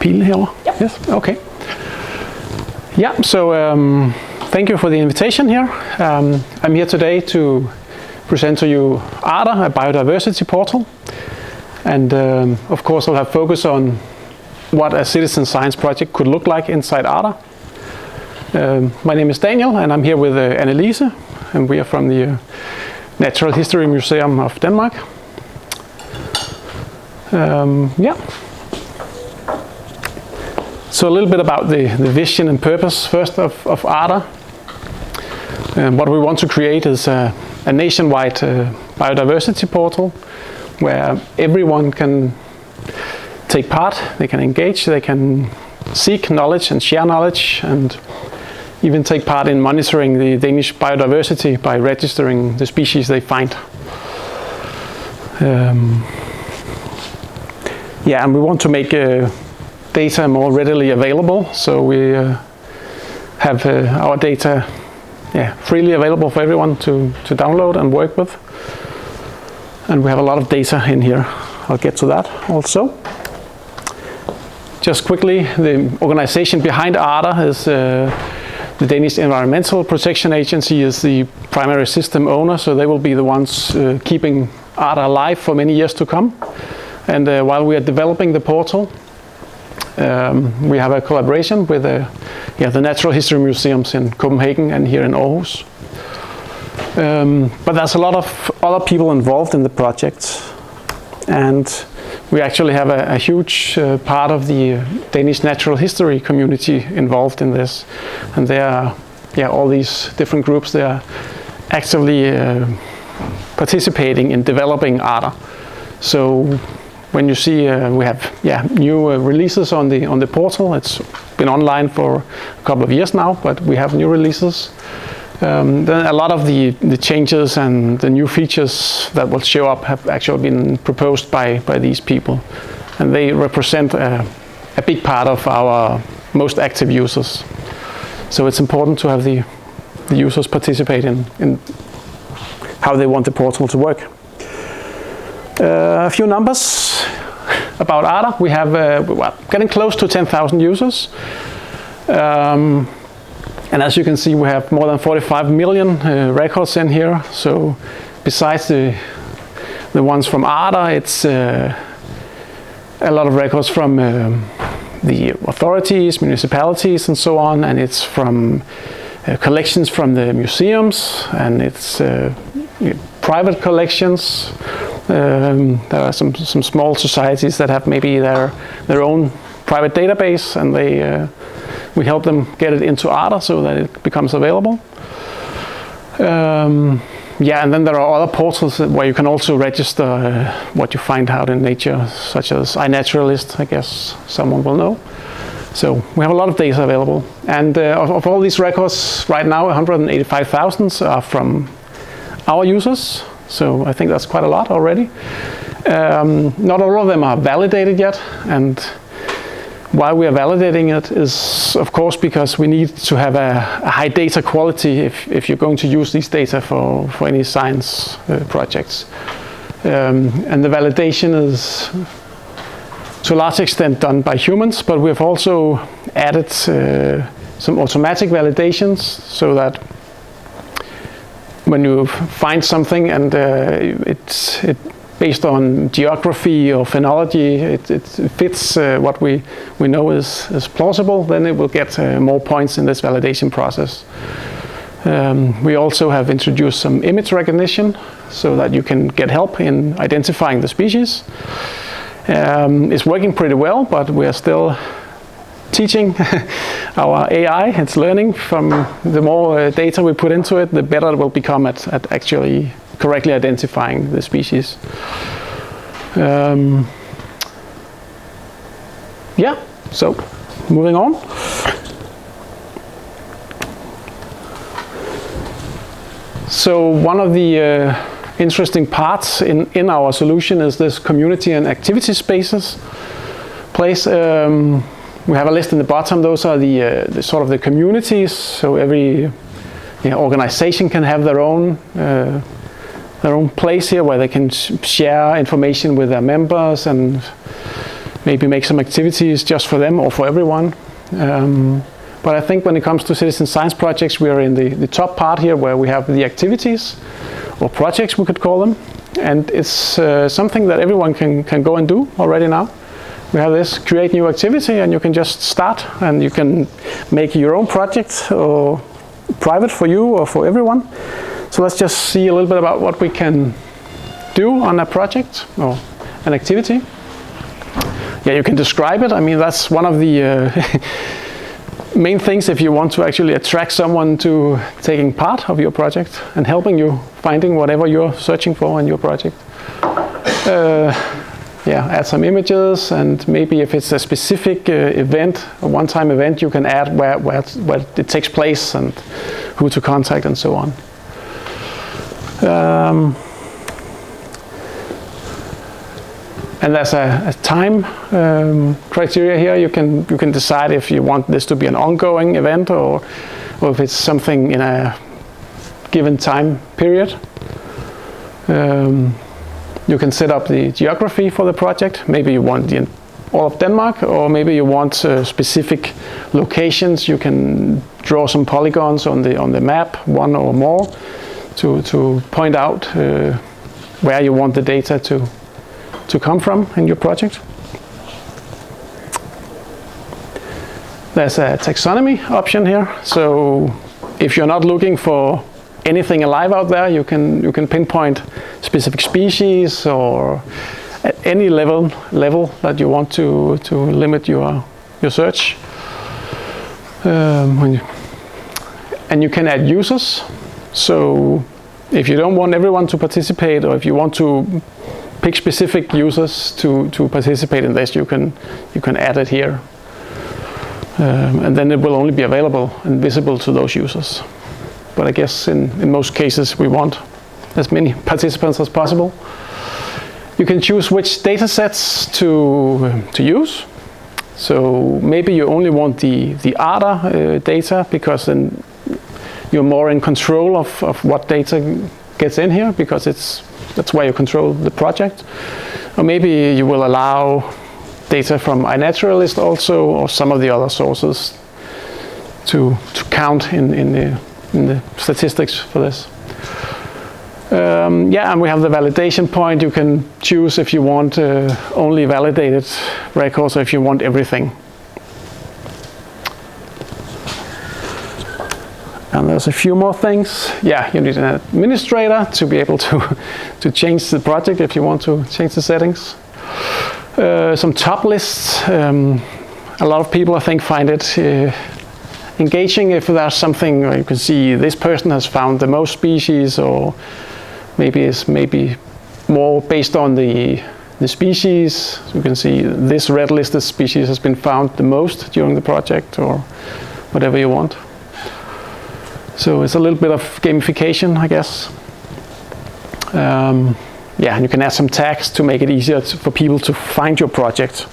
pilen herover? Yep. Yes, okay. Yeah, so thank you for the invitation here. I'm here today to present to you ARDA, a biodiversity portal. And of course I'll have focus on what a citizen science project could look like inside ARDA. My name is Daniel and I'm here with Annelise, and we are from the Natural History Museum of Denmark. Yeah. So a little bit about the vision and purpose first of ARDA. What we want to create is a nationwide biodiversity portal where everyone can take part, they can engage, they can seek knowledge and share knowledge, and even take part in monitoring the Danish biodiversity by registering the species they find. Yeah, and we want to make data more readily available, so we have our data freely available for everyone to download and work with. And we have a lot of data in here. I'll get to that also. Just quickly, the organization behind ARDA is the Danish Environmental Protection Agency is the primary system owner, so they will be the ones keeping ARDA alive for many years to come. And while we are developing the portal, we have a collaboration with the Natural History Museums in Copenhagen and here in Aarhus. But there's a lot of other people involved in the project, and we actually have a huge part of the Danish natural history community involved in this. And there are all these different groups, they are actively participating in developing ARDA. So when you see we have new releases on the portal, it's been online for a couple of years now, but we have new releases. Then a lot of the changes and the new features that will show up have actually been proposed by these people, and they represent a big part of our most active users. So it's important to have the users participate in how they want the portal to work. A few numbers about ARDA. We have getting close to 10,000 users. And as you can see, we have more than 45 million records in here. So besides the ones from ARDA, it's a lot of records from the authorities, municipalities and so on, and it's from collections from the museums, and it's private collections. There are some small societies that have maybe their own private database, and we help them get it into ARDA so that it becomes available. And then there are other portals where you can also register what you find out in nature, such as iNaturalist, I guess someone will know. So we have a lot of data available. And of all these records right now, 185,000 are from our users. So I think that's quite a lot already. Not all of them are validated yet, and why we are validating it is, of course, because we need to have a high data quality if you're going to use these data for any science projects. And the validation is to a large extent done by humans, but we've also added some automatic validations so that when you find something and it's based on geography or phenology, it fits what we know is plausible, then it will get more points in this validation process. We also have introduced some image recognition so that you can get help in identifying the species. It's working pretty well, but we are still teaching our AI. It's learning. From the more data we put into it, the better it will become at actually correctly identifying the species. So moving on. So one of the interesting parts in our solution is this community and activity spaces place. We have a list in the bottom. Those are the sort of the communities. So every organization can have their own place here where they can share information with their members and maybe make some activities just for them or for everyone. But I think when it comes to citizen science projects, we are in the top part here where we have the activities, or projects we could call them. And it's something that everyone can go and do already now. We have this create new activity, and you can just start, and you can make your own project, or private for you or for everyone. So let's just see a little bit about what we can do on a project or an activity. Yeah, you can describe it. I mean, that's one of the main things if you want to actually attract someone to taking part of your project and helping you finding whatever you're searching for in your project. Yeah, add some images, and maybe if it's a specific event, a one-time event, you can add where it takes place and who to contact and so on. And there's a time criteria here. You can decide if you want this to be an ongoing event or if it's something in a given time period. You can set up the geography for the project. Maybe you want all of Denmark, or maybe you want specific locations. You can draw some polygons on the map, one or more, to point out where you want the data to come from in your project. There's a taxonomy option here. So if you're not looking for anything alive out there, you can pinpoint specific species or at any level that you want to limit your search. And you can add users. So if you don't want everyone to participate, or if you want to pick specific users to participate in this, you can add it here. And then it will only be available and visible to those users. But I guess in most cases we want as many participants as possible. You can choose which data sets to use. So maybe you only want the ADA data, because then you're more in control of what data gets in here, because that's where you control the project. Or maybe you will allow data from iNaturalist also, or some of the other sources to count in the statistics for this. Yeah, and we have the validation point. You can choose if you want only validated records, or if you want everything. And there's a few more things. Yeah, you need an administrator to be able to change the project if you want to change the settings. Some top lists. A lot of people, I think, find it engaging if there's something where you can see this person has found the most species, or maybe it's more based on the species. So you can see this red listed species has been found the most during the project, or whatever you want. So it's a little bit of gamification, I guess. Yeah, and you can add some tags to make it easier for people to find your project.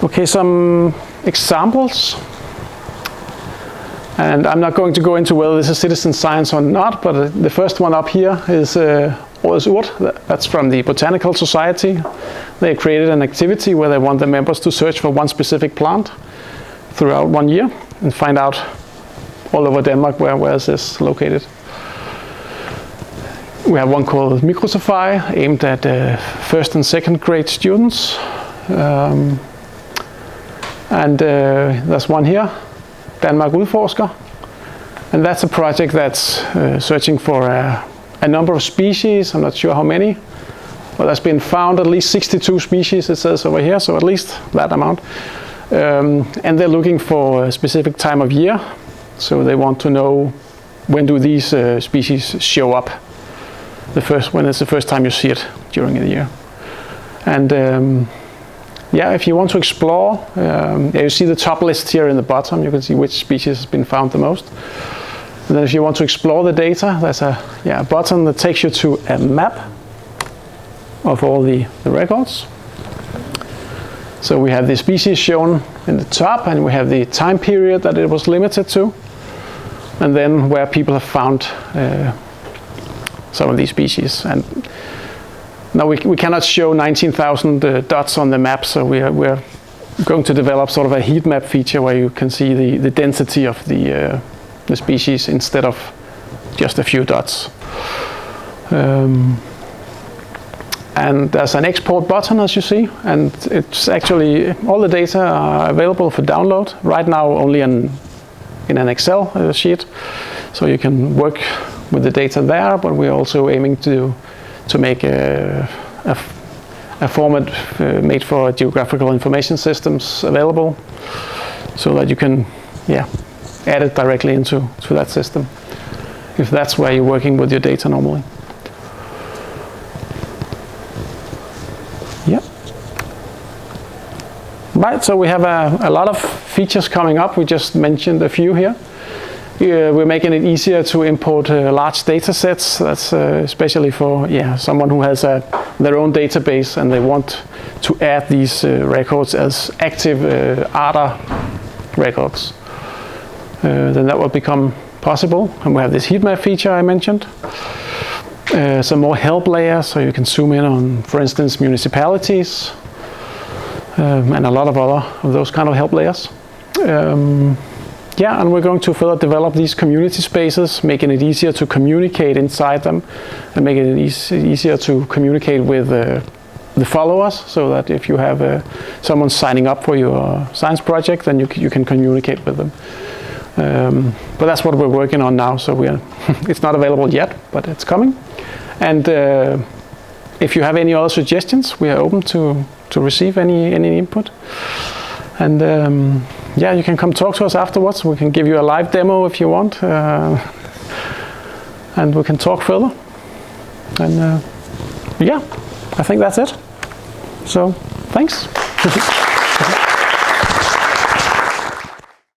Okay, some examples. And I'm not going to go into whether this is citizen science or not, but the first one up here is Ellerød. That's from the Botanical Society. They created an activity where they want the members to search for one specific plant throughout 1 year and find out all over Denmark where is this located. We have one called Microsafari, aimed at first and second grade students. And there's one here, Danmark Udforsker. And that's a project that's searching for a number of species. I'm not sure how many. Well, there's been found at least 62 species, it says over here, so at least that amount. And they're looking for a specific time of year. So they want to know, when do these species show up? When is the first time you see it during the year? And yeah, if you want to explore, you see the top list here in the bottom. You can see which species has been found the most. And then if you want to explore the data, there's a button that takes you to a map of all the records. So we have the species shown in the top, and we have the time period that it was limited to, and then where people have found some of these species. And Now we cannot show 19,000 dots on the map, so we're going to develop sort of a heat map feature where you can see the density of the species instead of just a few dots. And there's an export button, as you see, and it's actually all the data are available for download right now only in an Excel sheet, so you can work with the data there, but we're also aiming to make a format made for geographical information systems available, so that you can add it directly into that system if that's where you're working with your data normally. Right, so we have a lot of features coming up. We just mentioned a few here. We're making it easier to import large data sets. That's especially for someone who has their own database and they want to add these records as active ADA records. Then that will become possible. And we have this heat map feature I mentioned. Some more help layers, so you can zoom in on, for instance, municipalities. And a lot of other of those kind of help layers. And we're going to further develop these community spaces, making it easier to communicate inside them, and making it easier to communicate with the followers, so that if you have someone signing up for your science project, then you can communicate with them. But that's what we're working on now, so it's not available yet, but it's coming. And if you have any other suggestions, we are open to receive any input. And you can come talk to us afterwards. We can give you a live demo if you want, and we can talk further. And I think that's it. So thanks.